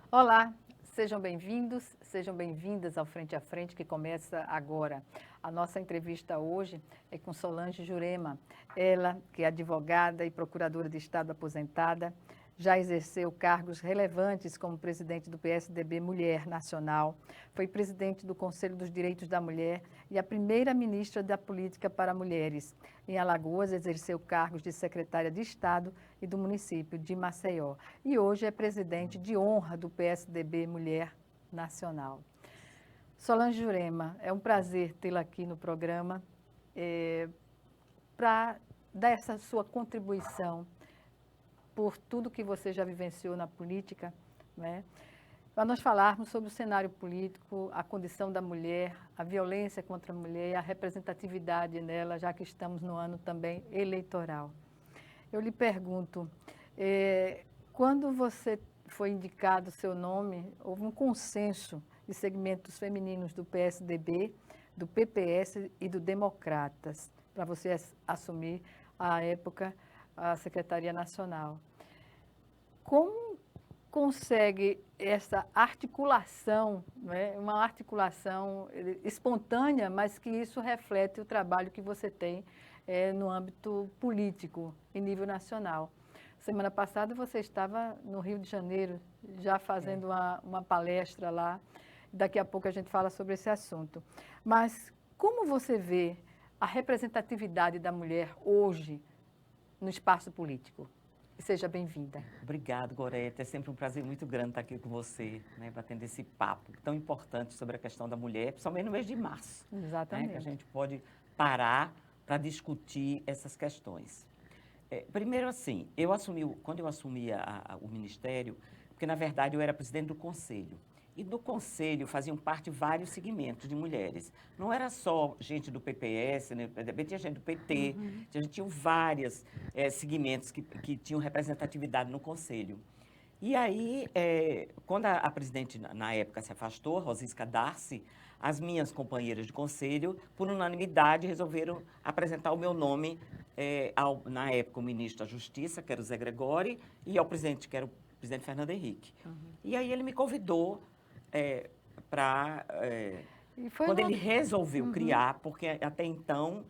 Olá, sejam bem-vindos, sejam bem-vindas ao Frente a Frente, que começa agora. A nossa entrevista hoje é com Solange Jurema. Ela, que é advogada e procuradora de Estado aposentada, já exerceu cargos relevantes como presidente do PSDB Mulher Nacional, foi presidente do Conselho dos Direitos da Mulher e a primeira ministra da Política para Mulheres. Em Alagoas, exerceu cargos de secretária de Estado e do município de Maceió. E hoje é presidente de honra do PSDB Mulher Nacional. Solange Jurema, é um prazer tê-la aqui no programa para dar essa sua contribuição por tudo que você já vivenciou na política, né? Para nós falarmos sobre o cenário político, a condição da mulher, a violência contra a mulher e a representatividade nela, já que estamos no ano também eleitoral. Eu lhe pergunto, quando você foi indicado o seu nome, houve um consenso de segmentos femininos do PSDB, do PPS e do Democratas, para você assumir, à época, a Secretaria Nacional. Como consegue essa articulação, né? Uma articulação espontânea, mas que isso reflete o trabalho que você tem no âmbito político, em nível nacional? Semana passada você estava no Rio de Janeiro, já fazendo uma palestra lá. Daqui a pouco a gente fala sobre esse assunto. Mas como você vê a representatividade da mulher hoje no espaço político? Seja bem-vinda. Obrigado, Gorete. É sempre um prazer muito grande estar aqui com você, né, batendo esse papo tão importante sobre a questão da mulher, principalmente no mês de março. Exatamente. Né, que a gente pode parar para discutir essas questões. Primeiro, assim, quando eu assumi o ministério, porque, na verdade, eu era presidente do conselho. E do conselho faziam parte vários segmentos de mulheres. Não era só gente do PPS, né? Tinha gente do PT, tinha vários segmentos que tinham representatividade no conselho. E aí, quando a presidente, na época, se afastou, Rosisca Darcy, as minhas companheiras de conselho, por unanimidade, resolveram apresentar o meu nome na época, o ministro da Justiça, que era o Zé Gregori, e ao presidente, que era o presidente Fernando Henrique. E aí ele me convidou para... quando ele resolveu criar, porque até então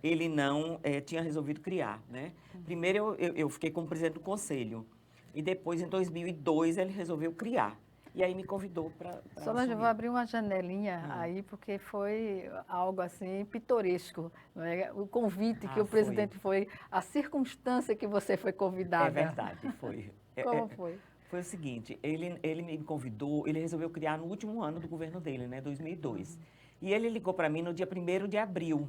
ele não tinha resolvido criar, né? Primeiro eu fiquei como presidente do conselho, e depois, em 2002, ele resolveu criar. E aí me convidou para Solange, eu vou abrir uma janelinha Ah. aí, porque foi algo assim pitoresco, não é? O convite que o Foi. presidente foi, a circunstância que você foi convidada. É verdade, foi. Como foi? Foi o seguinte, ele me convidou, ele resolveu criar no último ano do governo dele, né, 2002. E ele ligou para mim no dia 1º de abril,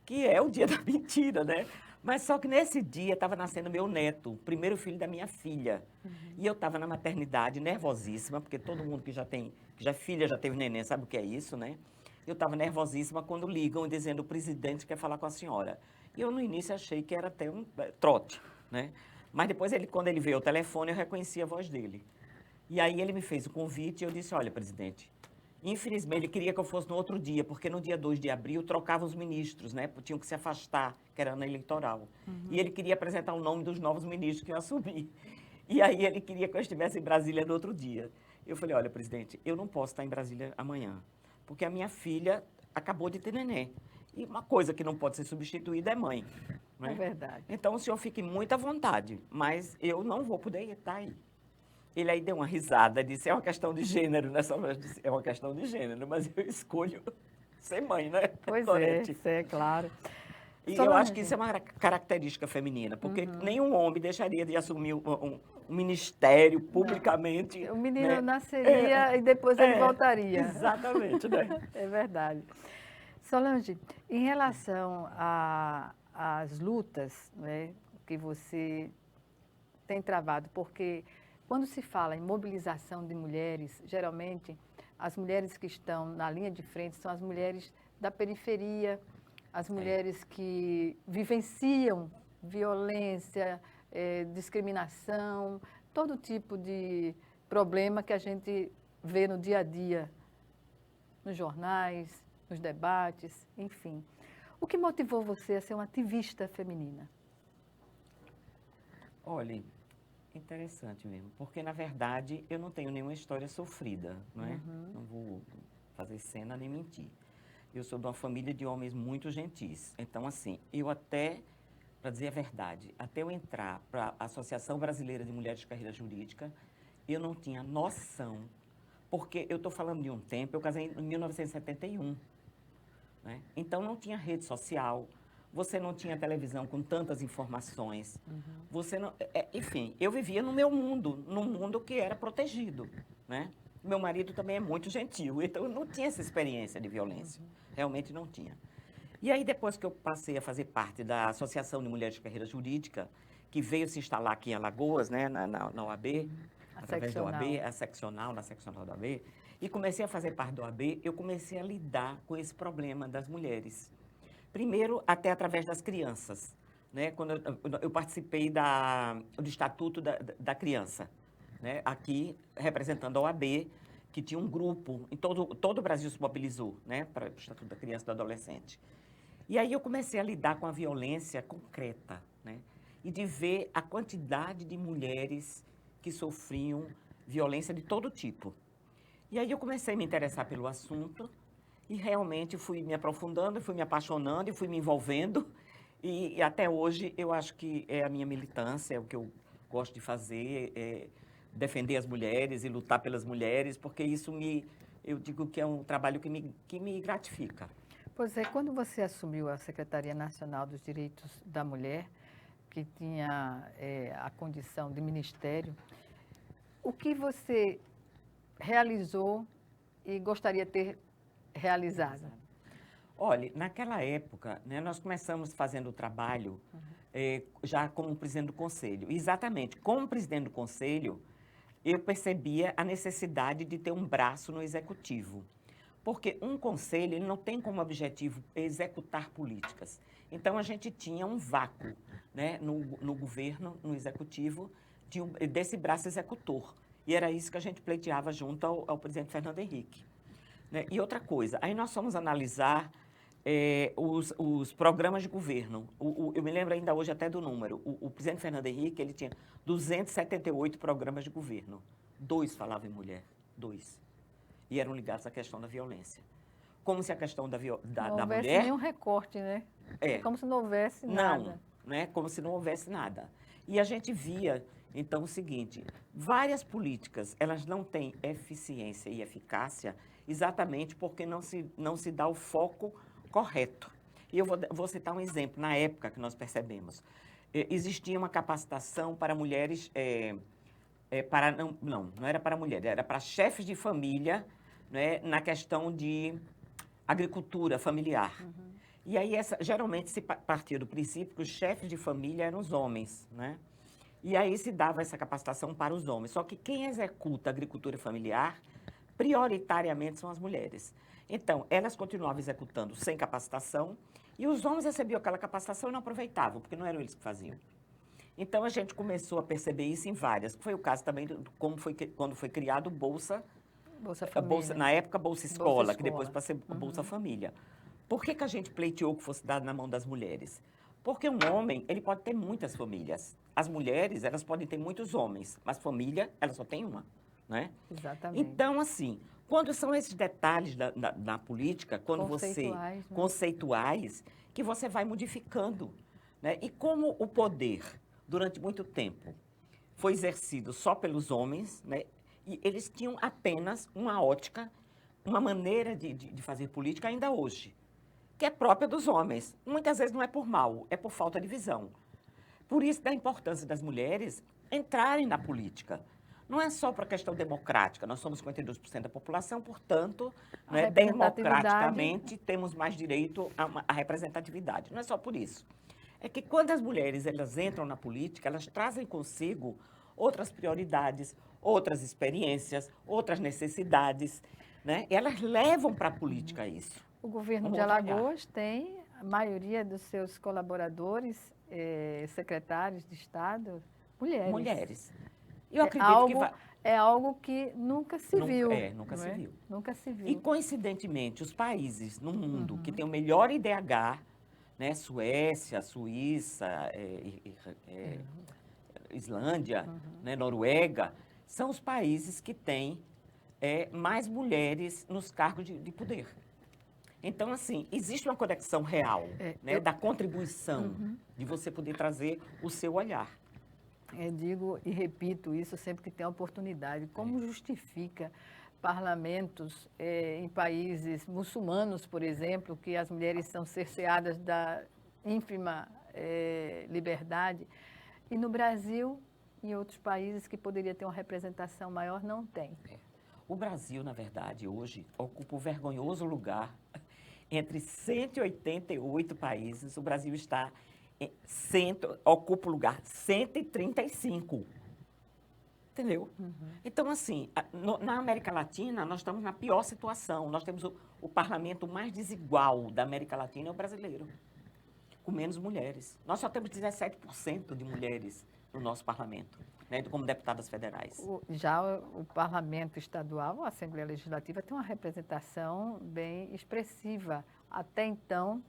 que é o dia da mentira, né? Mas só que nesse dia estava nascendo meu neto, o primeiro filho da minha filha. E eu estava na maternidade, nervosíssima, porque todo mundo que já filha já teve neném, sabe o que é isso, né? Eu estava nervosíssima quando ligam dizendo o presidente quer falar com a senhora. E eu no início achei que era até um trote, né? Mas depois, quando ele veio ao telefone, eu reconheci a voz dele. E aí ele me fez o convite e eu disse, olha, presidente, infelizmente ele queria que eu fosse no outro dia, porque no dia 2 de abril trocavam os ministros, né? Tinham que se afastar, que era ano eleitoral. E ele queria apresentar o nome dos novos ministros que iam assumir. E aí ele queria que eu estivesse em Brasília no outro dia. Eu falei, olha, presidente, eu não posso estar em Brasília amanhã, porque a minha filha acabou de ter neném. E uma coisa que não pode ser substituída é mãe. Né? É verdade. Então, o senhor fique muito à vontade, mas eu não vou poder estar aí. Ele aí deu uma risada, disse, é uma questão de gênero, né? Disse, é uma questão de gênero, mas eu escolho ser mãe, né? Pois Gorete? é, claro. E Solange, eu acho que isso é uma característica feminina, porque nenhum homem deixaria de assumir um ministério publicamente. o menino né? nasceria e depois ele voltaria. Exatamente, né? É verdade. Solange, em relação às lutas, né, que você tem travado, porque quando se fala em mobilização de mulheres, geralmente as mulheres que estão na linha de frente são as mulheres da periferia, as mulheres que vivenciam violência, discriminação, todo tipo de problema que a gente vê no dia a dia, nos jornais, nos debates, enfim. O que motivou você a ser uma ativista feminina? Olha, Interessante mesmo, porque, na verdade, eu não tenho nenhuma história sofrida, não é? Não vou fazer cena nem mentir. Eu sou de uma família de homens muito gentis. Então, assim, eu até, para dizer a verdade, até eu entrar para a Associação Brasileira de Mulheres de Carreira Jurídica, eu não tinha noção, porque eu estou falando de um tempo, eu casei em 1971, né? Então, não tinha rede social, você não tinha televisão com tantas informações, você não, enfim, eu vivia no meu mundo, num mundo que era protegido, né? Meu marido também é muito gentil, então eu não tinha essa experiência de violência, realmente não tinha. E aí, depois que eu passei a fazer parte da Associação de Mulheres de Carreira Jurídica, que veio se instalar aqui em Alagoas, né, na OAB, através da OAB, na seccional da OAB, e comecei a fazer parte da OAB, eu comecei a lidar com esse problema das mulheres. Primeiro, até através das crianças, né? Quando eu participei do Estatuto da Criança, né? Aqui, representando a OAB, que tinha um grupo, em todo o Brasil se mobilizou, né? Para o Estatuto da Criança e do Adolescente. E aí eu comecei a lidar com a violência concreta, né? E de ver a quantidade de mulheres que sofriam violência de todo tipo. E aí eu comecei a me interessar pelo assunto e realmente fui me aprofundando, fui me apaixonando e fui me envolvendo. E até hoje eu acho que é a minha militância, é o que eu gosto de fazer, é defender as mulheres e lutar pelas mulheres, porque isso eu digo que é um trabalho que me gratifica. Pois é, quando você assumiu a Secretaria Nacional dos Direitos da Mulher, que tinha a condição de ministério, o que você realizou e gostaria de ter realizado? Olha, naquela época, né, nós começamos fazendo o trabalho já como presidente do Conselho. Exatamente, como presidente do Conselho, eu percebia a necessidade de ter um braço no Executivo. Porque um conselho ele não tem como objetivo executar políticas. Então, a gente tinha um vácuo, né, no governo, no Executivo, desse braço executor. E era isso que a gente pleiteava junto ao presidente Fernando Henrique. Né? E outra coisa, aí nós fomos analisar os programas de governo. Eu me lembro ainda hoje até do número. O presidente Fernando Henrique ele tinha 278 programas de governo. 2 falavam em mulher. 2. E eram ligados à questão da violência. Como se a questão da mulher... Não houvesse nenhum recorte, né? É como se não houvesse nada. Não, né? Como se não houvesse nada. E a gente via, então, o seguinte, várias políticas, elas não têm eficiência e eficácia exatamente porque não se dá o foco correto. E eu vou citar um exemplo, na época que nós percebemos. Existia uma capacitação para mulheres... não era para mulheres, era para chefes de família, né, na questão de agricultura familiar. E aí, geralmente, se partia do princípio que os chefes de família eram os homens, né? E aí se dava essa capacitação para os homens. Só que quem executa a agricultura familiar, prioritariamente, são as mulheres. Então, elas continuavam executando sem capacitação e os homens recebiam aquela capacitação e não aproveitavam, porque não eram eles que faziam. Então, a gente começou a perceber isso em várias. Foi o caso também quando foi criado Bolsa Família. Na época, Bolsa Escola, que depois passou a Bolsa Família. Por que a gente pleiteou que fosse dado na mão das mulheres? Porque um homem, ele pode ter muitas famílias. As mulheres, elas podem ter muitos homens, mas família, ela só tem uma, né? Exatamente. Então, assim, quando são esses detalhes na política, quando conceituais, que você vai modificando, né? E como o poder, durante muito tempo, foi exercido só pelos homens, né? E eles tinham apenas uma ótica, uma maneira de fazer política ainda hoje, que é própria dos homens. Muitas vezes não é por mal, é por falta de visão. Por isso, da importância das mulheres entrarem na política. Não é só para a questão democrática, nós somos 52% da população, portanto, né, democraticamente temos mais direito à representatividade. Não é só por isso. É que quando as mulheres elas entram na política, elas trazem consigo outras prioridades, outras experiências, outras necessidades, né? E elas levam para a política isso. O governo de Alagoas tem a maioria dos seus colaboradores, secretários de Estado, mulheres. Mulheres. Eu acredito é algo que nunca se viu. Nunca se viu. Nunca se viu. E, coincidentemente, os países no mundo que têm o melhor IDH, né, Suécia, Suíça, Islândia, né, Noruega, são os países que têm mais mulheres nos cargos de poder. Então, assim, existe uma conexão real, né, da contribuição, de você poder trazer o seu olhar. Eu digo e repito isso sempre que tem a oportunidade. Como justifica parlamentos em países muçulmanos, por exemplo, que as mulheres são cerceadas da ínfima liberdade, e no Brasil, em outros países que poderia ter uma representação maior, não tem? O Brasil, na verdade, hoje, ocupa o vergonhoso lugar entre 188 países. O Brasil está ocupa o lugar 135. Entendeu? Então, assim, na América Latina, nós estamos na pior situação. Nós temos o parlamento mais desigual da América Latina, é o brasileiro, com menos mulheres. Nós só temos 17% de mulheres no nosso parlamento, né, como deputadas federais. Já o parlamento estadual, a Assembleia Legislativa, tem uma representação bem expressiva. Até então...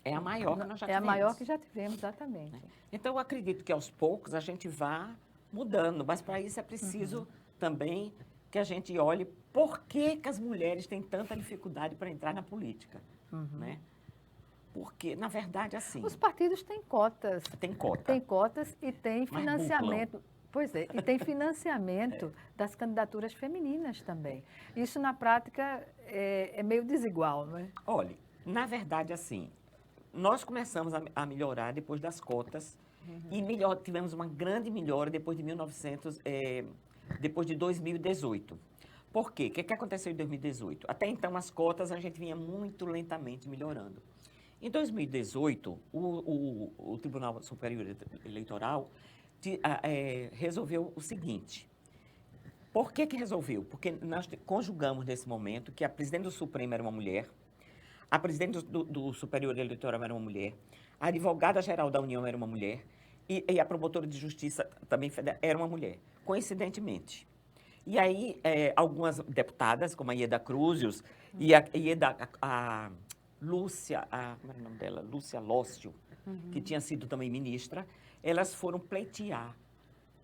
É a maior que nós já tivemos. É a maior que já tivemos, exatamente. Então, eu acredito que aos poucos a gente vá mudando, mas para isso é preciso também que a gente olhe por que as mulheres têm tanta dificuldade para entrar na política, né? Porque, na verdade, assim... Os partidos têm cotas. Tem cota. Tem cotas e tem financiamento. Pois é, e tem financiamento das candidaturas femininas também. Isso, na prática, é meio desigual, não é? Olha, na verdade, assim, nós começamos a melhorar depois das cotas e tivemos uma grande melhora depois de depois de 2018. Por quê? O que aconteceu em 2018? Até então, as cotas a gente vinha muito lentamente melhorando. Em 2018, o Tribunal Superior Eleitoral resolveu o seguinte. Por que resolveu? Porque nós conjugamos nesse momento que a presidente do Supremo era uma mulher, a presidente do Superior Eleitoral era uma mulher, a advogada-geral da União era uma mulher e a promotora de justiça também era uma mulher, coincidentemente. E aí, algumas deputadas, como a Ieda Cruzius e a Lúcia, como era o nome dela? Lúcia Lócio, que tinha sido também ministra, elas foram pleitear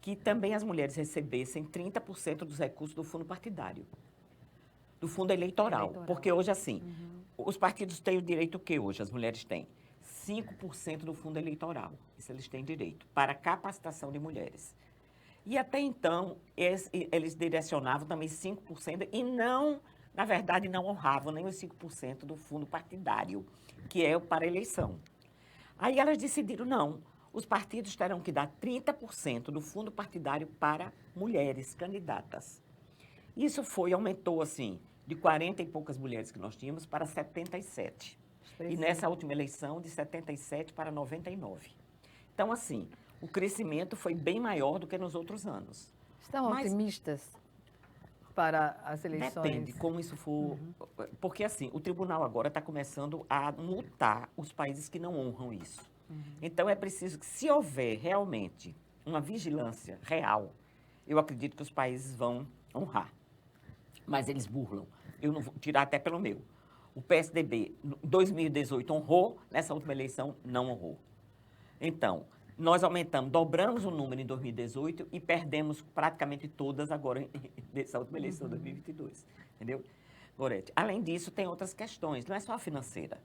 que também as mulheres recebessem 30% dos recursos do fundo partidário, do fundo eleitoral. Porque hoje, assim, os partidos têm o direito o quê hoje? As mulheres têm 5% do fundo eleitoral. Isso eles têm direito, para capacitação de mulheres. E até então, eles direcionavam também 5% e não, na verdade, não honravam nem os 5% do fundo partidário, que é para a eleição. Aí elas decidiram, não, os partidos terão que dar 30% do fundo partidário para mulheres candidatas. Isso aumentou, assim, de 40 e poucas mulheres que nós tínhamos para 77. E nessa última eleição, de 77 para 99. Então, assim, o crescimento foi bem maior do que nos outros anos. Estão otimistas para as eleições? Depende como isso for. Porque, assim, o tribunal agora está começando a multar os países que não honram isso. Então, é preciso que, se houver realmente uma vigilância real, eu acredito que os países vão honrar. Mas eles burlam. Eu não vou tirar até pelo meu. O PSDB, em 2018, honrou, nessa última eleição, não honrou. Então, nós dobramos o número em 2018 e perdemos praticamente todas agora nessa última eleição de 2022. Entendeu, Gorete? Além disso, tem outras questões, não é só a financeira.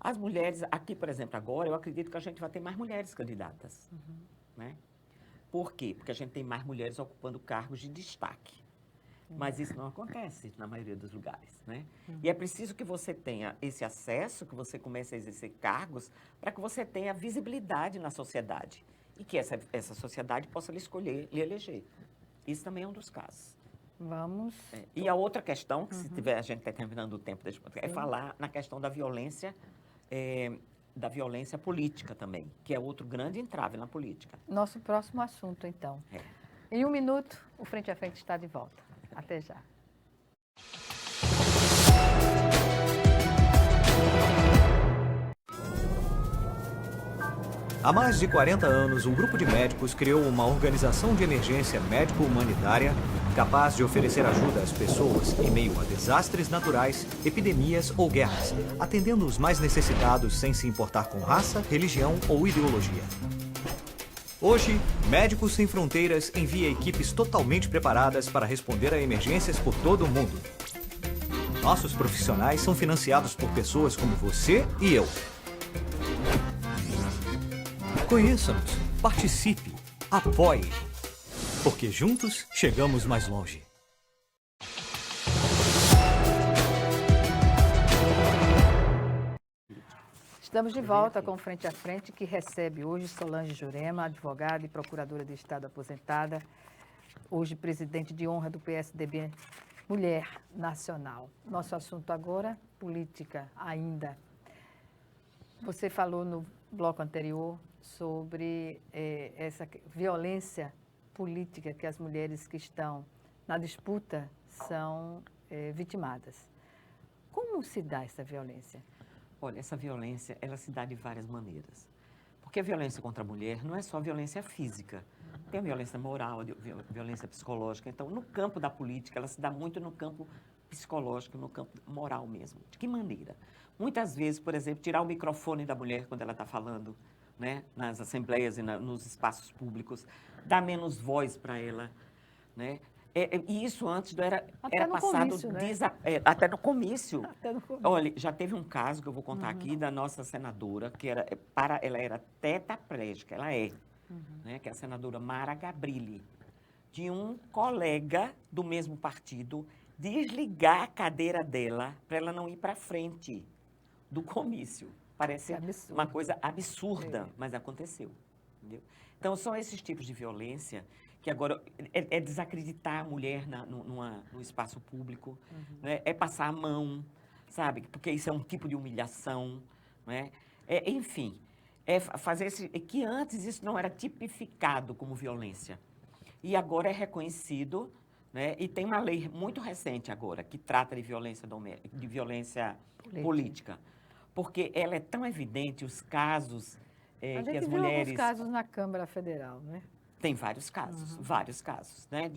As mulheres, aqui, por exemplo, agora, eu acredito que a gente vai ter mais mulheres candidatas. Né? Por quê? Porque a gente tem mais mulheres ocupando cargos de destaque. Mas isso não acontece na maioria dos lugares, né? E é preciso que você tenha esse acesso, que você comece a exercer cargos, para que você tenha visibilidade na sociedade. E que essa sociedade possa lhe escolher, lhe eleger. Isso também é um dos casos. Vamos... E a outra questão, que se tiver, a gente está terminando o tempo, é falar na questão da violência política também, que é outro grande entrave na política. Nosso próximo assunto, então. Em 1 minuto, o Frente a Frente está de volta. Até já. Há mais de 40 anos, um grupo de médicos criou uma organização de emergência médico-humanitária capaz de oferecer ajuda às pessoas em meio a desastres naturais, epidemias ou guerras, atendendo os mais necessitados sem se importar com raça, religião ou ideologia. Hoje, Médicos Sem Fronteiras envia equipes totalmente preparadas para responder a emergências por todo o mundo. Nossos profissionais são financiados por pessoas como você e eu. Conheça-nos, participe, apoie, porque juntos chegamos mais longe. Estamos de volta com Frente a Frente, que recebe hoje Solange Jurema, advogada e procuradora de Estado aposentada, hoje presidente de honra do PSDB Mulher Nacional. Nosso assunto agora, política ainda. Você falou no bloco anterior sobre essa violência política que as mulheres que estão na disputa são vitimadas. Como se dá essa violência? Olha, essa violência, ela se dá de várias maneiras. Porque a violência contra a mulher não é só violência física. Tem a violência moral, a violência psicológica. Então, no campo da política, ela se dá muito no campo psicológico, no campo moral mesmo. De que maneira? Muitas vezes, por exemplo, tirar o microfone da mulher quando ela está falando, né, nas assembleias e nos espaços públicos, dar menos voz para ela, né? E isso antes era passado comício, né? até no comício. Até no comício. Olha, já teve um caso que eu vou contar aqui da nossa senadora, que ela era tetraplégica, ela né, que é a senadora Mara Gabrilli, de um colega do mesmo partido desligar a cadeira dela para ela não ir para frente do comício. Parece uma coisa absurda, mas aconteceu. Entendeu? Então, são esses tipos de violência que agora é desacreditar a mulher no espaço público, né? É passar a mão, sabe? Porque isso é um tipo de humilhação, né? Enfim, fazer que antes isso não era tipificado como violência. E agora é reconhecido, né? E tem uma lei muito recente agora que trata de violência política. Porque ela é tão evidente, os casos a gente que as viu mulheres... alguns casos na Câmara Federal, né? Tem vários casos, né?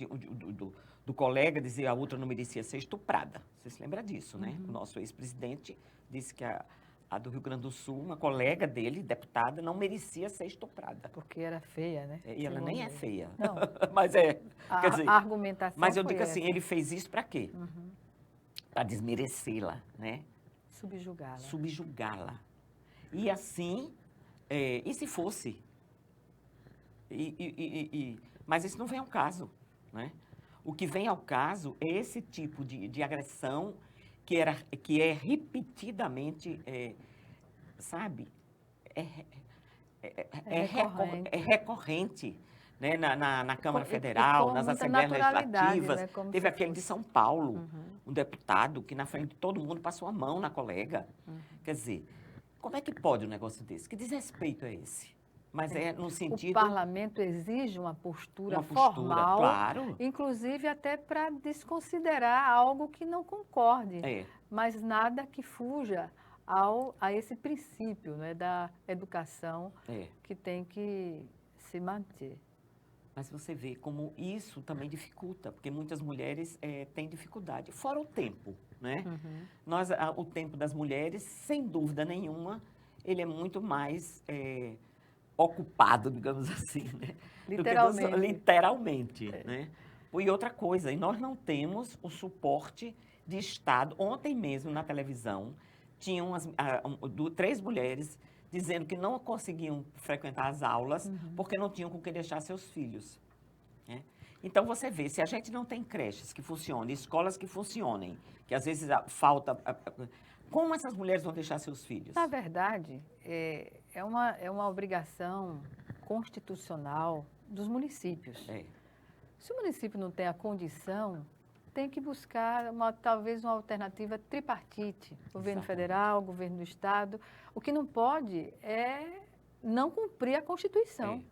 Do colega dizer a outra não merecia ser estuprada. Você se lembra disso, né? O nosso ex-presidente disse que a do Rio Grande do Sul, uma colega dele, deputada, não merecia ser estuprada. Porque era feia, né? E ela nem é feia. Não. Mas quer dizer, a argumentação mas eu foi digo assim, essa. ele fez isso para quê? Para desmerecê-la, né? Subjugá-la. E assim, e se fosse? Mas isso não vem ao caso, né? O que vem ao caso é esse tipo de agressão que é repetidamente, sabe? É recorrente, né? Na Câmara Federal, nas Assembleias Legislativas. Né? Teve aquele de São Paulo, um deputado que na frente de todo mundo passou a mão na colega. Quer dizer, como é que pode um negócio desse? Que desrespeito é esse? Mas é no sentido... O parlamento exige uma postura formal, claro. Inclusive até para desconsiderar algo que não concorde, mas nada que fuja a esse princípio, né, da educação que tem que se manter. Mas você vê como isso também dificulta, porque muitas mulheres têm dificuldade, fora o tempo, né? O tempo das mulheres, sem dúvida nenhuma, ele é muito mais... ocupado, digamos assim, né? Literalmente, né? E outra coisa, e nós não temos o suporte de Estado. Ontem mesmo, na televisão, tinham 3 mulheres dizendo que não conseguiam frequentar as aulas porque não tinham com quem deixar seus filhos, né? Então, você vê, se a gente não tem creches que funcionem, escolas que funcionem, que às vezes falta... Como essas mulheres vão deixar seus filhos? Na verdade, é uma obrigação constitucional dos municípios. Se o município não tem a condição, tem que buscar talvez uma alternativa tripartite. Governo federal, governo do Estado. O que não pode é não cumprir a Constituição.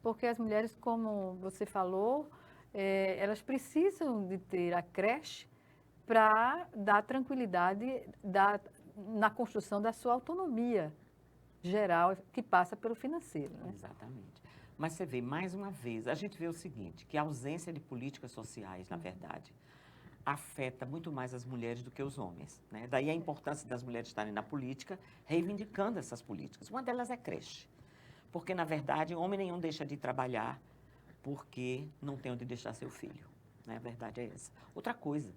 Porque as mulheres, como você falou, elas precisam de ter a creche para dar tranquilidade na construção da sua autonomia geral, que passa pelo financeiro, né? Exatamente. Mas você vê, mais uma vez, a gente vê o seguinte, que a ausência de políticas sociais, na verdade, afeta muito mais as mulheres do que os homens, né? Daí a importância das mulheres estarem na política, reivindicando essas políticas. Uma delas é creche. Porque, na verdade, homem nenhum deixa de trabalhar porque não tem onde deixar seu filho. Né? A verdade é essa. Outra coisa,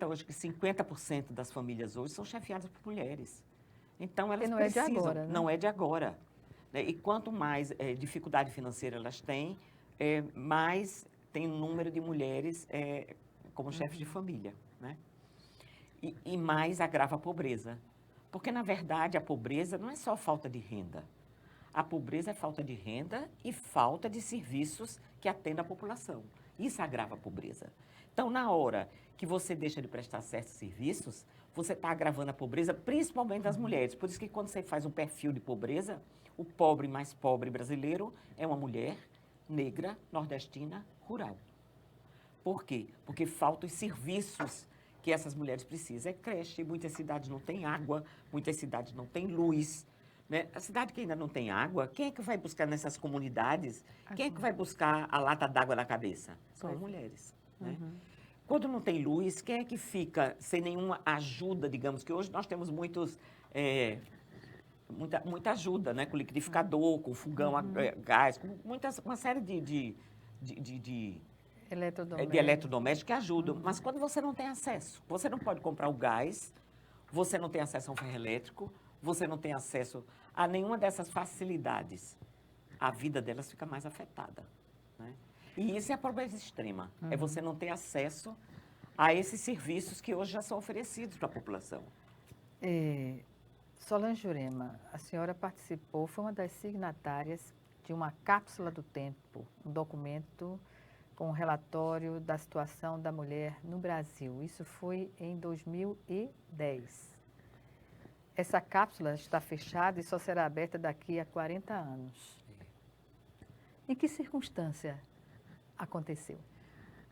hoje que 50% das famílias hoje são chefiadas por mulheres. Então, elas não precisam, é de agora, né? não é de agora. Né? E quanto mais dificuldade financeira elas têm, mais tem um número de mulheres como chefes de família. Né? E mais agrava a pobreza. Porque, na verdade, a pobreza não é só falta de renda. A pobreza é falta de renda e falta de serviços que atendam a população. Isso agrava a pobreza. Então, na hora que você deixa de prestar certos serviços, você está agravando a pobreza, principalmente das mulheres. Por isso que quando você faz um perfil de pobreza, o pobre mais pobre brasileiro é uma mulher negra, nordestina, rural. Por quê? Porque faltam os serviços que essas mulheres precisam. É creche, muitas cidades não têm água, muitas cidades não têm luz. Né? A cidade que ainda não tem água, quem é que vai buscar nessas comunidades? Quem é que vai buscar a lata d'água na cabeça? São as mulheres. Né? Quando não tem luz, quem é que fica sem nenhuma ajuda, digamos, que hoje nós temos muita ajuda, né? Com liquidificador, com fogão a gás, com uma série de eletrodomésticos que ajudam. Mas quando você não tem acesso, você não pode comprar o gás, você não tem acesso a um ferro elétrico, você não tem acesso a nenhuma dessas facilidades, a vida delas fica mais afetada. Né? E isso é a pobreza extrema, é você não ter acesso a esses serviços que hoje já são oferecidos para a população. Solange Jurema, a senhora participou, foi uma das signatárias de uma cápsula do tempo, um documento com um relatório da situação da mulher no Brasil. Isso foi em 2010. Essa cápsula está fechada e só será aberta daqui a 40 anos. Em que circunstância aconteceu?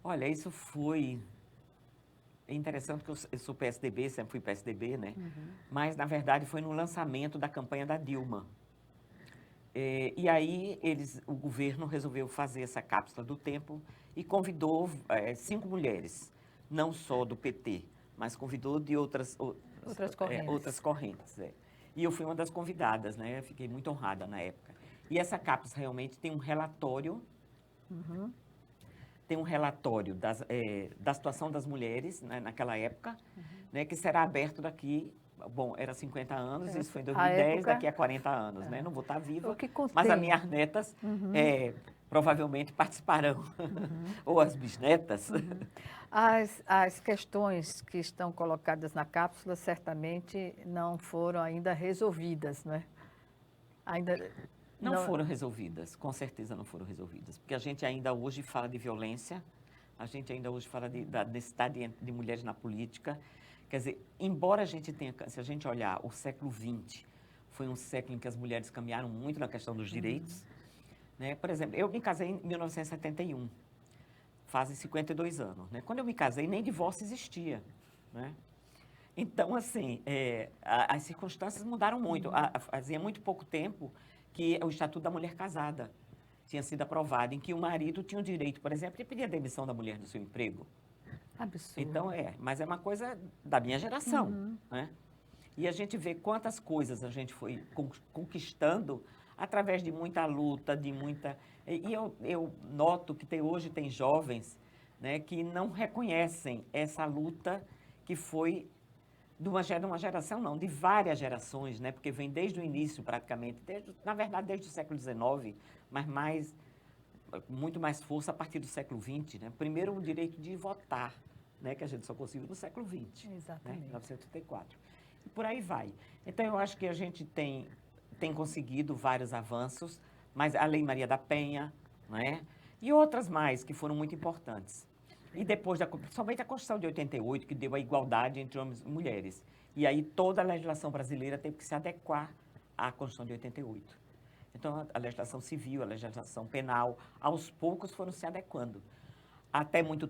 Olha, isso foi... É interessante que eu sou PSDB, sempre fui PSDB, né? Mas, na verdade, foi no lançamento da campanha da Dilma. E aí, o governo resolveu fazer essa cápsula do tempo e convidou 5 mulheres, não só do PT, mas convidou de outras correntes. E eu fui uma das convidadas, né? Fiquei muito honrada na época. E essa cápsula realmente tem um relatório, da situação das mulheres, né, naquela época, né, que será aberto daqui, era 50 anos, isso foi em 2010, daqui a 40 anos, né? Não vou estar viva, mas as minhas netas provavelmente participarão, ou as bisnetas. As questões que estão colocadas na cápsula certamente não foram ainda resolvidas, não é? Não foram resolvidas, com certeza não foram resolvidas, porque a gente ainda hoje fala de violência, a gente ainda hoje fala da necessidade de mulheres na política. Quer dizer, embora a gente tenha, se a gente olhar o século XX, foi um século em que as mulheres caminharam muito na questão dos direitos. Né? Por exemplo, eu me casei em 1971, fazem 52 anos. Né? Quando eu me casei, nem divórcio existia. Né? Então, assim, as circunstâncias mudaram muito. Fazia muito pouco tempo que o Estatuto da Mulher Casada tinha sido aprovado, em que o marido tinha o direito, por exemplo, de pedir a demissão da mulher do seu emprego. Absurdo. Então, mas é uma coisa da minha geração. Né? E a gente vê quantas coisas a gente foi conquistando através de muita luta, E eu noto que hoje tem jovens, né, que não reconhecem essa luta que foi de uma geração, não, de várias gerações, né, porque vem desde o início, praticamente, na verdade, desde o século XIX, mas muito mais força a partir do século XX. Né? Primeiro, o direito de votar, né, que a gente só conseguiu no século XX, exatamente. Né, 1934. E por aí vai. Então, eu acho que a gente tem conseguido vários avanços, mas a Lei Maria da Penha, né, e outras mais que foram muito importantes. E depois, somente a Constituição de 88, que deu a igualdade entre homens e mulheres. E aí toda a legislação brasileira teve que se adequar à Constituição de 88. Então, a legislação civil, a legislação penal, aos poucos foram se adequando. Até muito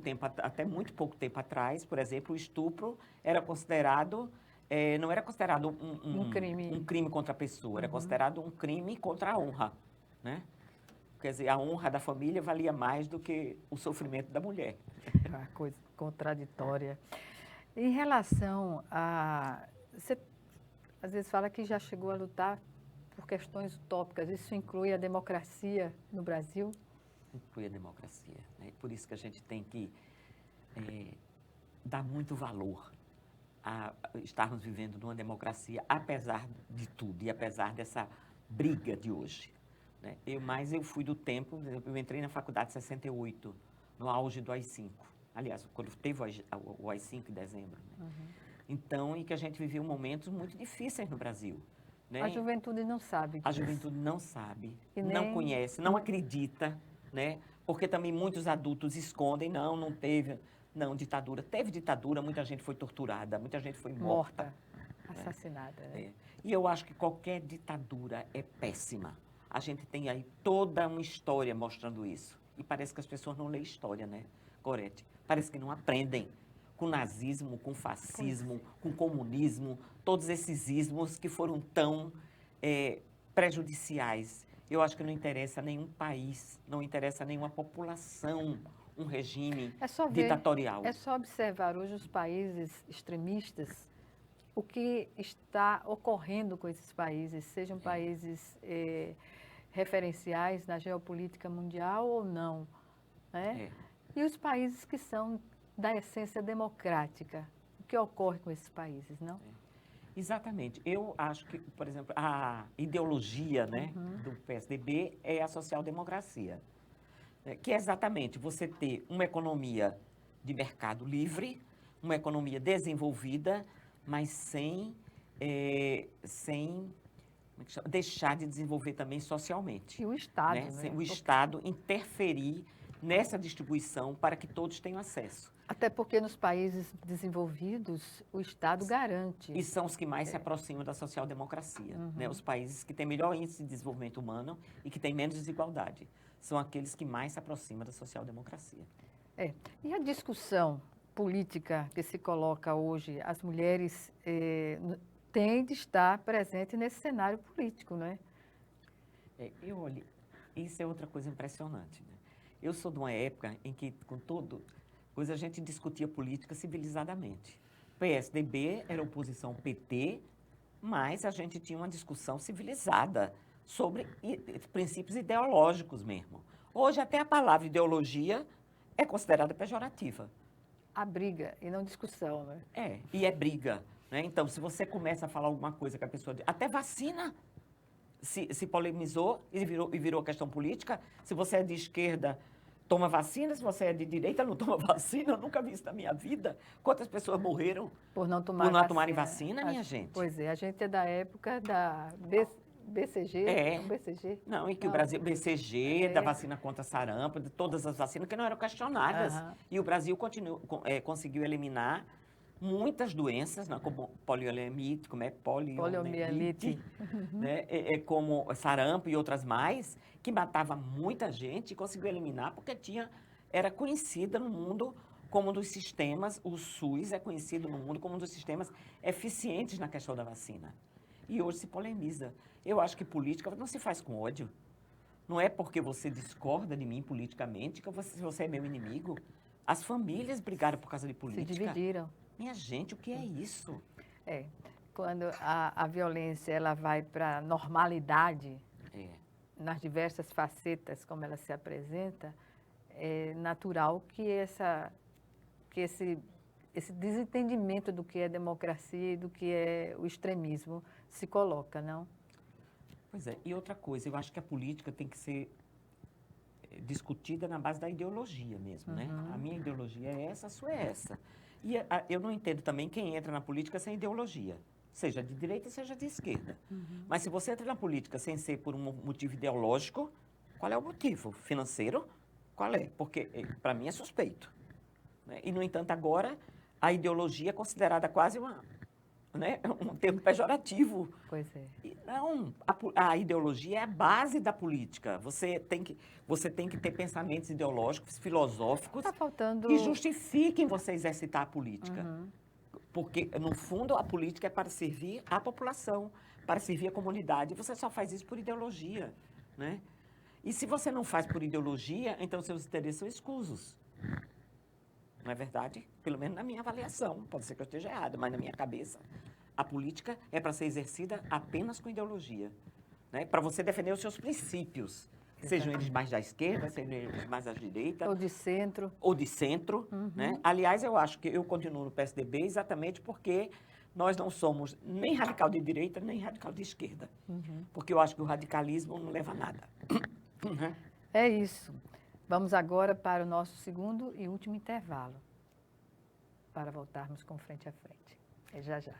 pouco tempo atrás, por exemplo, o estupro era considerado, não era considerado um crime contra a pessoa, era considerado um crime contra a honra. Né? Quer dizer, a honra da família valia mais do que o sofrimento da mulher. Uma coisa contraditória. Em relação a... Você às vezes fala que já chegou a lutar por questões utópicas. Isso inclui a democracia no Brasil? Inclui a democracia, né? Por isso que a gente tem que dar muito valor a estarmos vivendo numa democracia, apesar de tudo e apesar dessa briga de hoje, né? Mas eu fui do tempo, eu entrei na faculdade em 68, no auge do AI-5. Aliás, quando teve o AI-5 em dezembro. Né? Uhum. Então, e que a gente viveu momentos muito difíceis no Brasil. Né? A juventude não sabe disso. A juventude não sabe, E não nem... conhece, não acredita, né? Porque também muitos adultos escondem, não teve, não, ditadura. Teve ditadura, muita gente foi torturada, muita gente foi morta. Assassinada. Né? É. E eu acho que qualquer ditadura é péssima. A gente tem aí toda uma história mostrando isso. E parece que as pessoas não lêem história, né, Gorete? Parece que não aprendem com nazismo, com fascismo, com comunismo, todos esses ismos que foram tão prejudiciais. Eu acho que não interessa a nenhum país, não interessa a nenhuma população um regime ditatorial. É só observar hoje os países extremistas, o que está ocorrendo com esses países, sejam países referenciais na geopolítica mundial ou não. Né? E os países que são da essência democrática, o que ocorre com esses países, não? Exatamente. Eu acho que, por exemplo, a ideologia, né, do PSDB é a social-democracia, que é exatamente você ter uma economia de mercado livre, uma economia desenvolvida, mas sem deixar de desenvolver também socialmente. E o Estado, né? Né? O Estado interferir nessa distribuição para que todos tenham acesso. Até porque nos países desenvolvidos, o Estado garante. E são os que mais se aproximam da social-democracia. Né? Os países que têm melhor índice de desenvolvimento humano e que têm menos desigualdade. São aqueles que mais se aproximam da social-democracia. E a discussão política que se coloca hoje, as mulheres têm de estar presentes nesse cenário político, não é? Olha, isso é outra coisa impressionante. Né? Eu sou de uma época em que, com todo... Pois a gente discutia política civilizadamente. PSDB era oposição ao PT, mas a gente tinha uma discussão civilizada sobre princípios ideológicos mesmo. Hoje, até a palavra ideologia é considerada pejorativa. A briga e não discussão, né? E é briga. Né? Então, se você começa a falar alguma coisa que a pessoa... Até vacina se polemizou e virou questão política. Se você é de esquerda... toma vacina, se você é de direita, não toma vacina. Eu nunca vi isso na minha vida. Quantas pessoas morreram por não tomarem vacina, minha gente? Pois é, a gente é da época da BCG. BCG. Não, em que o Brasil, BCG, da vacina contra sarampo, de todas as vacinas que não eram questionadas. E o Brasil conseguiu eliminar muitas doenças, né, como poliomielite, né, como sarampo e outras mais, que matava muita gente e conseguiu eliminar porque era conhecida no mundo como um dos sistemas, o SUS é conhecido no mundo como um dos sistemas eficientes na questão da vacina. E hoje se polemiza. Eu acho que política não se faz com ódio. Não é porque você discorda de mim politicamente que você é meu inimigo. As famílias brigaram por causa de política. Se dividiram. Minha gente, o que é isso? Quando a violência ela vai para a normalidade, nas diversas facetas como ela se apresenta, é natural que esse desentendimento do que é democracia e do que é o extremismo se coloca, não? Pois é. E outra coisa, eu acho que a política tem que ser discutida na base da ideologia mesmo, né? A minha ideologia é essa, a sua é essa. E eu não entendo também quem entra na política sem ideologia, seja de direita, seja de esquerda. Mas se você entra na política sem ser por um motivo ideológico, qual é o motivo? Financeiro? Qual é? Porque, para mim, é suspeito. Né? E, no entanto, agora, a ideologia é considerada quase um termo pejorativo. Pois é. E não, a ideologia é a base da política. Você tem que ter pensamentos ideológicos, filosóficos, que justifiquem você exercitar a política. Porque, no fundo, a política é para servir a população, para servir a comunidade. Você só faz isso por ideologia. Né? E se você não faz por ideologia, então seus interesses são escusos. Não é verdade? Pelo menos na minha avaliação. Pode ser que eu esteja errada, mas na minha cabeça, a política é para ser exercida apenas com ideologia. né, para você defender os seus princípios, sejam eles mais da esquerda, sejam eles mais da direita. Ou de centro. Ou de centro. Né? Aliás, eu acho que eu continuo no PSDB exatamente porque nós não somos nem radical de direita, nem radical de esquerda. Porque eu acho que o radicalismo não leva a nada. É isso. Vamos agora para o nosso segundo e último intervalo, para voltarmos com Frente a Frente. É já já.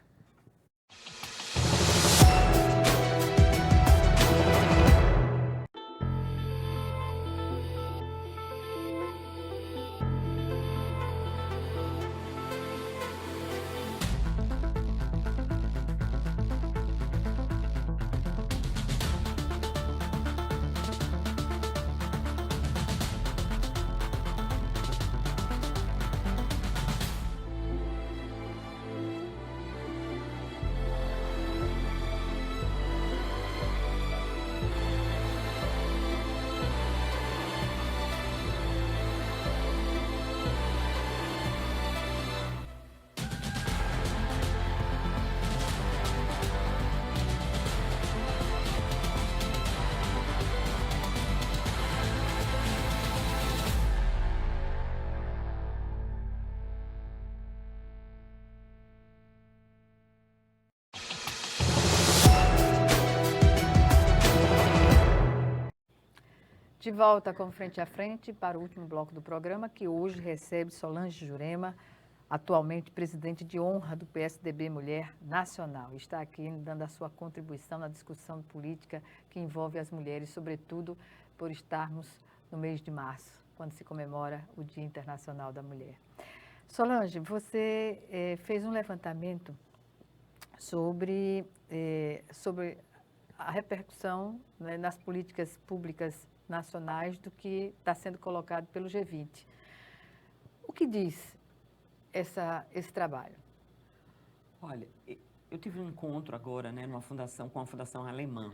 De volta com Frente a Frente para o último bloco do programa, que hoje recebe Solange Jurema, atualmente presidente de honra do PSDB Mulher Nacional. Está aqui dando a sua contribuição na discussão política que envolve as mulheres, sobretudo por estarmos no mês de março, quando se comemora o Dia Internacional da Mulher. Solange, você fez um levantamento sobre a repercussão, né, nas políticas públicas nacionais do que está sendo colocado pelo G20. O que diz esse trabalho? Olha, eu tive um encontro agora, né, numa fundação com uma fundação alemã,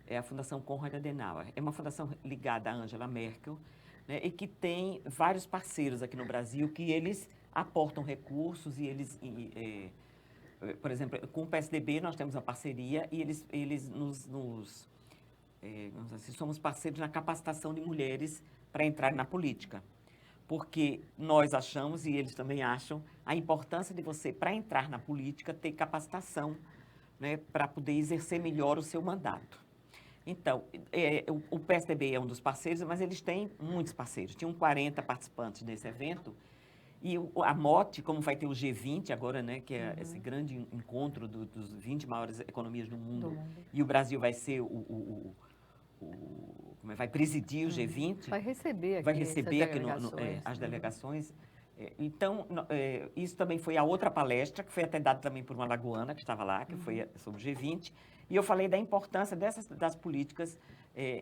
é a Fundação Konrad Adenauer. É uma fundação ligada à Angela Merkel, né, e que tem vários parceiros aqui no Brasil que eles aportam recursos e eles, por exemplo, com o PSDB nós temos uma parceria e eles somos parceiros na capacitação de mulheres para entrar na política. Porque nós achamos, e eles também acham, a importância de você, para entrar na política, ter capacitação, né, para poder exercer melhor o seu mandato. Então, o PSDB é um dos parceiros, mas eles têm muitos parceiros. Tinham 40 participantes desse evento. E a MOT, como vai ter o G20 agora, né, que é esse grande encontro dos 20 maiores economias do mundo, e o Brasil vai ser vai presidir o G20. Vai receber aqui, as delegações. Então, isso também foi a outra palestra, que foi até dada também por uma alagoana que estava lá, que foi sobre o G20. E eu falei da importância das políticas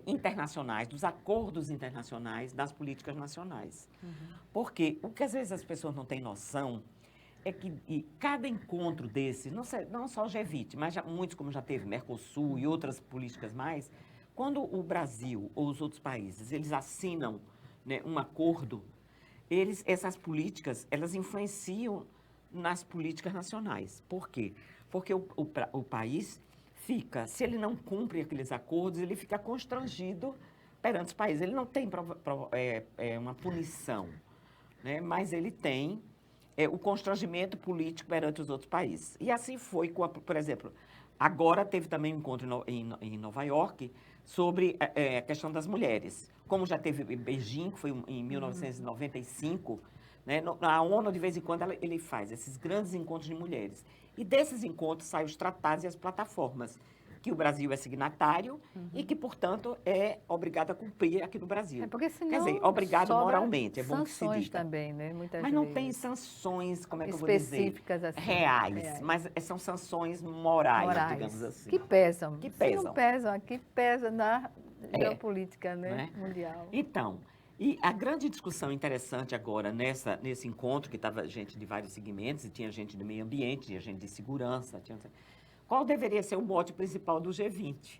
internacionais, dos acordos internacionais, das políticas nacionais. Porque o que às vezes as pessoas não têm noção é que cada encontro desse, não só o G20, mas muitos como já teve, Mercosul e outras políticas mais, quando o Brasil ou os outros países, eles assinam, né, um acordo, essas políticas, elas influenciam nas políticas nacionais. Por quê? Porque o país fica, se ele não cumpre aqueles acordos, ele fica constrangido perante os países. Ele não tem uma punição, né, mas ele tem o constrangimento político perante os outros países. E assim foi, por exemplo, agora teve também um encontro em Nova York sobre a questão das mulheres. Como já teve em Beijing, que foi em 1995, né, a ONU, de vez em quando, ele faz esses grandes encontros de mulheres. E desses encontros saem os tratados e as plataformas, que o Brasil é signatário e que, portanto, é obrigado a cumprir aqui no Brasil. Porque senão quer dizer, obrigado moralmente, é bom que se diga. Sanções também, né? Muitas mas não tem sanções, como é que eu vou dizer? Específicas assim. Reais, mas são sanções morais, digamos assim. Que pesam. Que pesam. Se não pesam, aqui pesa na geopolítica, né, mundial. Então, e a grande discussão interessante agora nesse encontro, que estava gente de vários segmentos, e tinha gente do meio ambiente, tinha gente de segurança, qual deveria ser o mote principal do G20?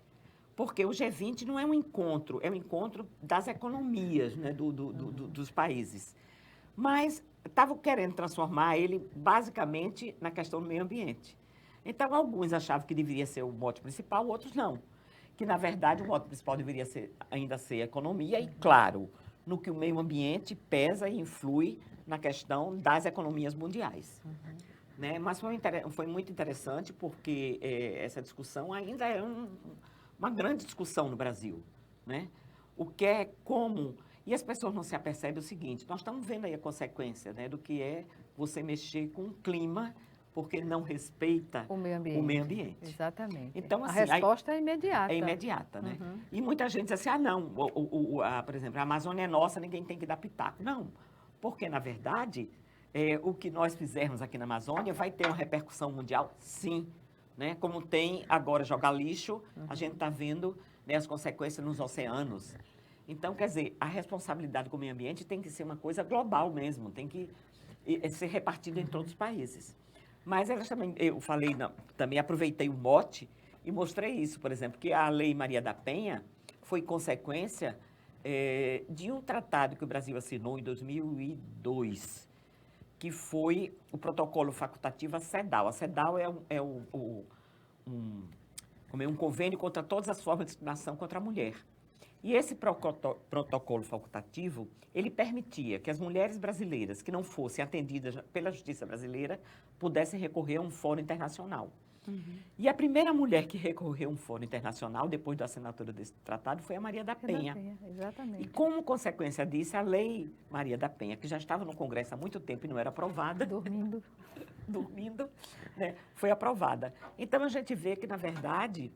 Porque o G20 não é um encontro, é um encontro das economias, né, dos países. Mas estavam querendo transformar ele basicamente na questão do meio ambiente. Então, alguns achavam que deveria ser o mote principal, outros não. que, na verdade, o mote principal deveria ainda ser a economia e, claro, no que o meio ambiente pesa e influi na questão das economias mundiais. Né? Mas foi muito interessante porque essa discussão ainda é uma grande discussão no Brasil. Né? O que é, como... E as pessoas não se apercebem o seguinte, nós estamos vendo aí a consequência, né, do que é você mexer com o clima porque não respeita o meio ambiente. Exatamente. Então, assim, a resposta é imediata. É imediata, né? E muita gente diz assim, não, por exemplo, a Amazônia é nossa, ninguém tem que dar pitaco. Não, porque, na verdade, o que nós fizermos aqui na Amazônia vai ter uma repercussão mundial, sim. Né? Como tem agora jogar lixo, a gente está vendo, né, as consequências nos oceanos. Então, quer dizer, a responsabilidade com o meio ambiente tem que ser uma coisa global mesmo, tem que ser repartida entre todos os países. Mas elas também, eu falei, também aproveitei o mote e mostrei isso, por exemplo, que a Lei Maria da Penha foi consequência de um tratado que o Brasil assinou em 2002, que foi o protocolo facultativo à CEDAW. A CEDAW é um convênio contra todas as formas de discriminação contra a mulher. E esse protocolo facultativo, ele permitia que as mulheres brasileiras que não fossem atendidas pela justiça brasileira pudessem recorrer a um fórum internacional. E a primeira mulher que recorreu a um fórum internacional, depois da assinatura desse tratado, foi a Maria da Penha. Exatamente. E como consequência disso, a Lei Maria da Penha, que já estava no Congresso há muito tempo e não era aprovada... Dormindo, né, foi aprovada. Então, a gente vê que, na verdade,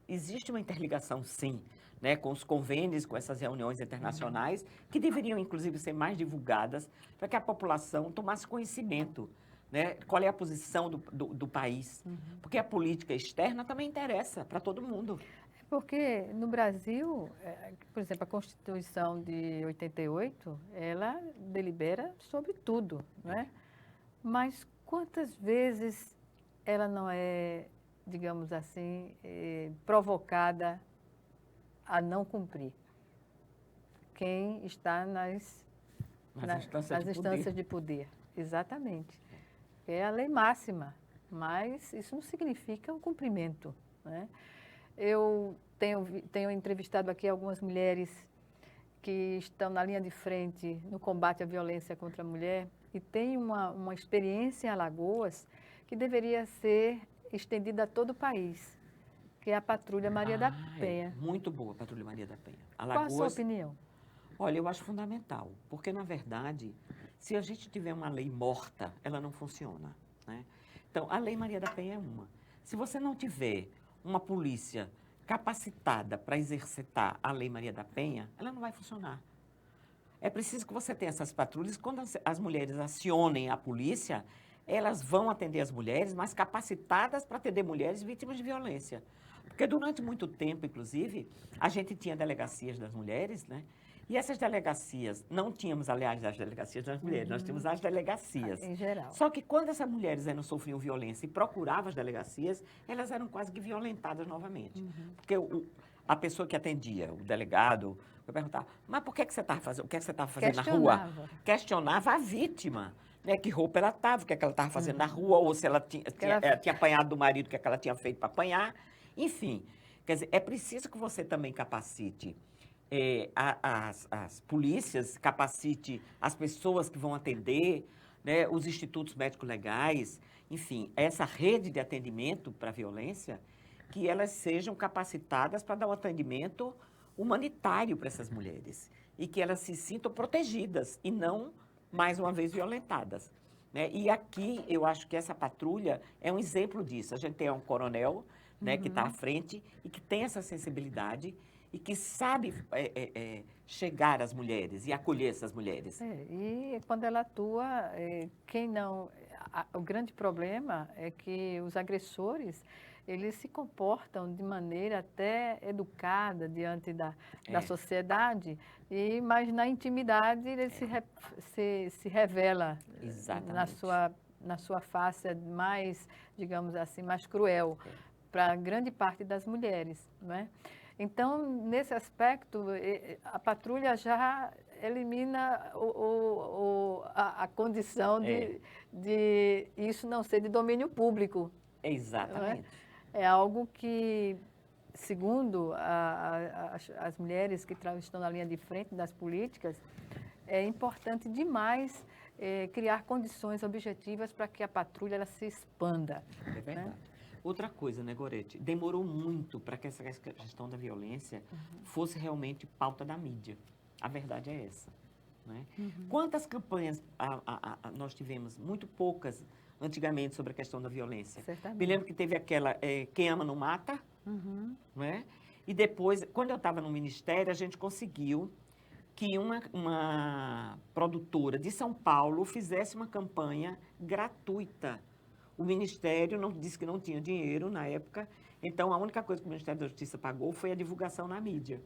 existe uma interligação, sim, né, com os convênios, com essas reuniões internacionais, que deveriam, inclusive, ser mais divulgadas para que a população tomasse conhecimento, né, qual é a posição do país. Porque a política externa também interessa para todo mundo. Porque no Brasil, por exemplo, a Constituição de 88, ela delibera sobre tudo, né? Mas quantas vezes ela não é, digamos assim, provocada a não cumprir? Quem está nas instâncias de poder. Exatamente. É a lei máxima, mas isso não significa o cumprimento. Né? Eu tenho entrevistado aqui algumas mulheres que estão na linha de frente no combate à violência contra a mulher e tem uma experiência em Alagoas que deveria ser estendida a todo o país, que é a Patrulha Maria da Penha. Muito boa a Patrulha Maria da Penha. Alagoas, qual a sua opinião? Olha, eu acho fundamental, porque, na verdade, se a gente tiver uma lei morta, ela não funciona. Né? Então, a Lei Maria da Penha é uma. Se você não tiver uma polícia capacitada para exercitar a Lei Maria da Penha, ela não vai funcionar. É preciso que você tenha essas patrulhas, quando as mulheres acionem a polícia, elas vão atender as mulheres, mas capacitadas para atender mulheres vítimas de violência. Porque durante muito tempo, inclusive, a gente tinha delegacias das mulheres, né? E essas delegacias, não tínhamos, aliás, as delegacias das mulheres, nós tínhamos as delegacias. Em geral. Só que quando essas mulheres não sofriam violência e procuravam as delegacias, elas eram quase que violentadas novamente. Porque a pessoa que atendia, o delegado, eu perguntava, mas por que você estava fazendo, o que você estava fazendo na rua? Questionava a vítima. Né, que roupa ela estava, o que ela estava fazendo na rua, ou se ela tinha apanhado do marido, o que ela tinha feito para apanhar. Enfim, quer dizer, é preciso que você também capacite as polícias, capacite as pessoas que vão atender, né, os institutos médico-legais, enfim, essa rede de atendimento para a violência, que elas sejam capacitadas para dar um atendimento humanitário para essas mulheres e que elas se sintam protegidas e não, mais uma vez, violentadas. Né? E aqui, eu acho que essa patrulha é um exemplo disso. A gente tem um coronel, né, que está à frente e que tem essa sensibilidade e que sabe chegar às mulheres e acolher essas mulheres. E quando ela atua, o grande problema é que os agressores, eles se comportam de maneira até educada diante da sociedade, mas na intimidade ele se revela na sua face mais, digamos assim, mais cruel para grande parte das mulheres, não é? Então, nesse aspecto, a patrulha já elimina a condição de isso não ser de domínio público. Exatamente. É algo que segundo as mulheres que estão na linha de frente das políticas, é importante demais criar condições objetivas para que a patrulha ela se expanda. É verdade. Né? Outra coisa, né, Gorete? Demorou muito para que essa questão da violência fosse realmente pauta da mídia. A verdade é essa. Né? Quantas campanhas nós tivemos? Muito poucas, antigamente, sobre a questão da violência. Certamente. Me lembro que teve aquela Quem Ama Não Mata. Né? E depois, quando eu estava no Ministério, a gente conseguiu que uma produtora de São Paulo fizesse uma campanha gratuita. O Ministério disse que não tinha dinheiro na época, então a única coisa que o Ministério da Justiça pagou foi a divulgação na mídia.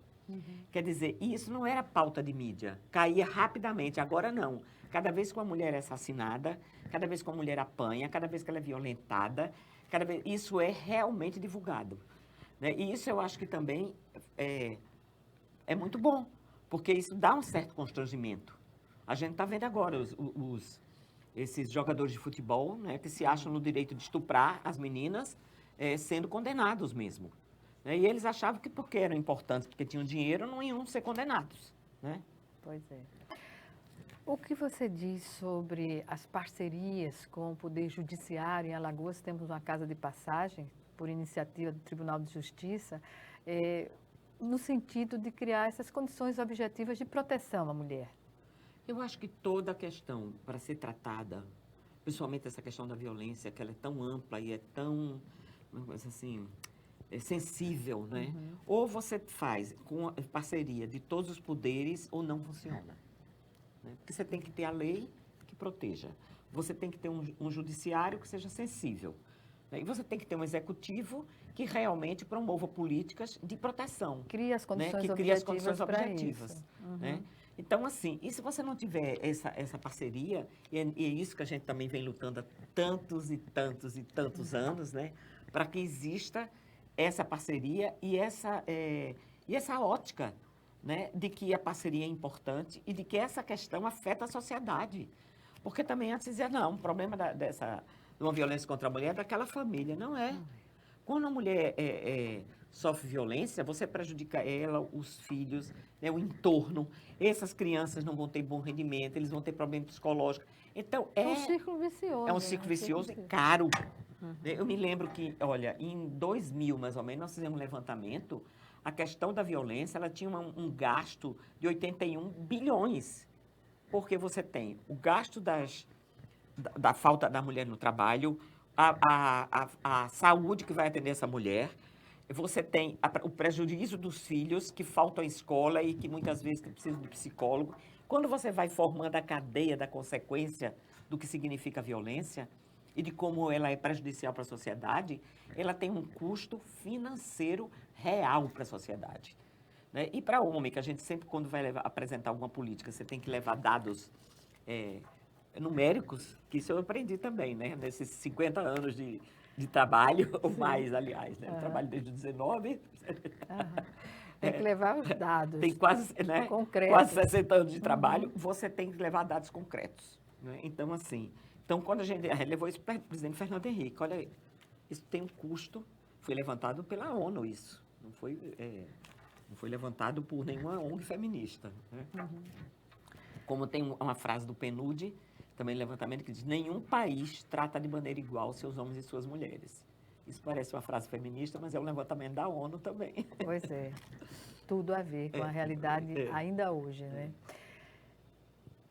Quer dizer, isso não era pauta de mídia, caía rapidamente, agora não. Cada vez que uma mulher é assassinada, cada vez que uma mulher apanha, cada vez que ela é violentada, isso é realmente divulgado. Né? E isso eu acho que também é muito bom, porque isso dá um certo constrangimento. A gente está vendo agora esses jogadores de futebol, né, que se acham no direito de estuprar as meninas, sendo condenados mesmo. Né? E eles achavam que porque eram importantes, porque tinham dinheiro, não iam ser condenados. Né? Pois é. O que você diz sobre as parcerias com o Poder Judiciário? Em Alagoas temos uma casa de passagem, por iniciativa do Tribunal de Justiça, no sentido de criar essas condições objetivas de proteção à mulher. Eu acho que toda a questão para ser tratada, principalmente essa questão da violência, que ela é tão ampla e é tão, assim, sensível, né? Ou você faz com a parceria de todos os poderes ou não funciona. Né? Porque você tem que ter a lei que proteja. Você tem que ter um judiciário que seja sensível. Né? E você tem que ter um executivo que realmente promova políticas de proteção. Cria as condições né? Que objetivas cria as condições para objetivas. isso. Né? Então, assim, e se você não tiver essa parceria, e é isso que a gente também vem lutando há tantos e tantos e tantos anos, né? Para que exista essa parceria e essa ótica, né? De que a parceria é importante e de que essa questão afeta a sociedade. Porque também antes dizia, não, o problema de uma violência contra a mulher é daquela família. Não é. Quando a mulher sofre violência, você prejudica ela, os filhos, né, o entorno. Essas crianças não vão ter bom rendimento, eles vão ter problema psicológico. Então, é um ciclo vicioso. É um ciclo vicioso e caro. Eu me lembro que, olha, em 2000, mais ou menos, nós fizemos um levantamento. A questão da violência, ela tinha um gasto de 81 bilhões. Porque você tem o gasto da falta da mulher no trabalho, a saúde que vai atender essa mulher, você tem o prejuízo dos filhos que faltam à escola e que muitas vezes precisam de psicólogo. Quando você vai formando a cadeia da consequência do que significa a violência e de como ela é prejudicial para a sociedade, ela tem um custo financeiro real para a sociedade. Né? E para o homem, que a gente sempre, quando vai apresentar alguma política, você tem que levar dados numéricos, que isso eu aprendi também, né? Nesses 50 anos de trabalho, ou mais, aliás, né? Eu trabalho desde os 19. Tem que levar os dados. Tem quase, né? Concretos. Quase 60 anos de trabalho, você tem que levar dados concretos. Né? Então, assim, quando a gente levou isso para o presidente Fernando Henrique, olha aí, isso tem um custo, foi levantado pela ONU isso, não foi levantado por nenhuma ONG feminista. Né? Como tem uma frase do PNUD, também levantamento, que diz: nenhum país trata de maneira igual seus homens e suas mulheres. Isso parece uma frase feminista, mas é um levantamento da ONU também. Pois é, tudo a ver com a realidade ainda hoje, né?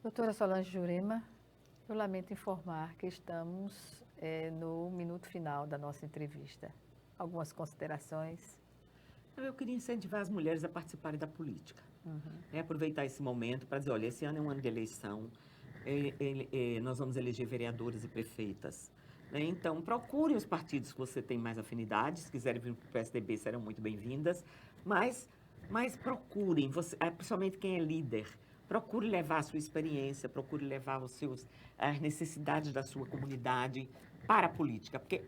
Doutora Solange Jurema, eu lamento informar que estamos no minuto final da nossa entrevista. Algumas considerações? Eu queria incentivar as mulheres a participarem da política. Aproveitar esse momento para dizer, olha, esse ano é um ano de eleição, nós vamos eleger vereadores e prefeitas. Né? Então, procurem os partidos que você tem mais afinidade, se quiserem vir para o PSDB, serão muito bem-vindas, mas procurem, principalmente quem é líder, procure levar a sua experiência, procure levar as necessidades da sua comunidade para a política, porque,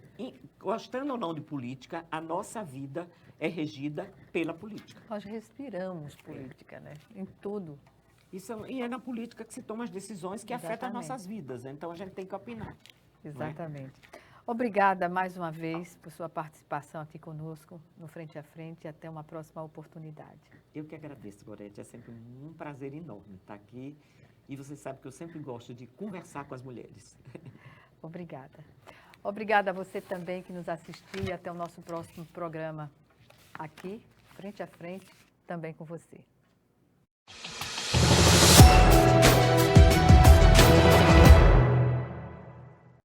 gostando ou não de política, a nossa vida é regida pela política. Nós respiramos política, né? Em tudo. E é na política que se tomam as decisões que afetam as nossas vidas, então a gente tem que opinar. Exatamente. Obrigada mais uma vez por sua participação aqui conosco no Frente a Frente e até uma próxima oportunidade. Eu que agradeço, Gorete. É sempre um prazer enorme estar aqui. E você sabe que eu sempre gosto de conversar com as mulheres. Obrigada. Obrigada a você também que nos assistiu e até o nosso próximo programa aqui, Frente a Frente, também com você.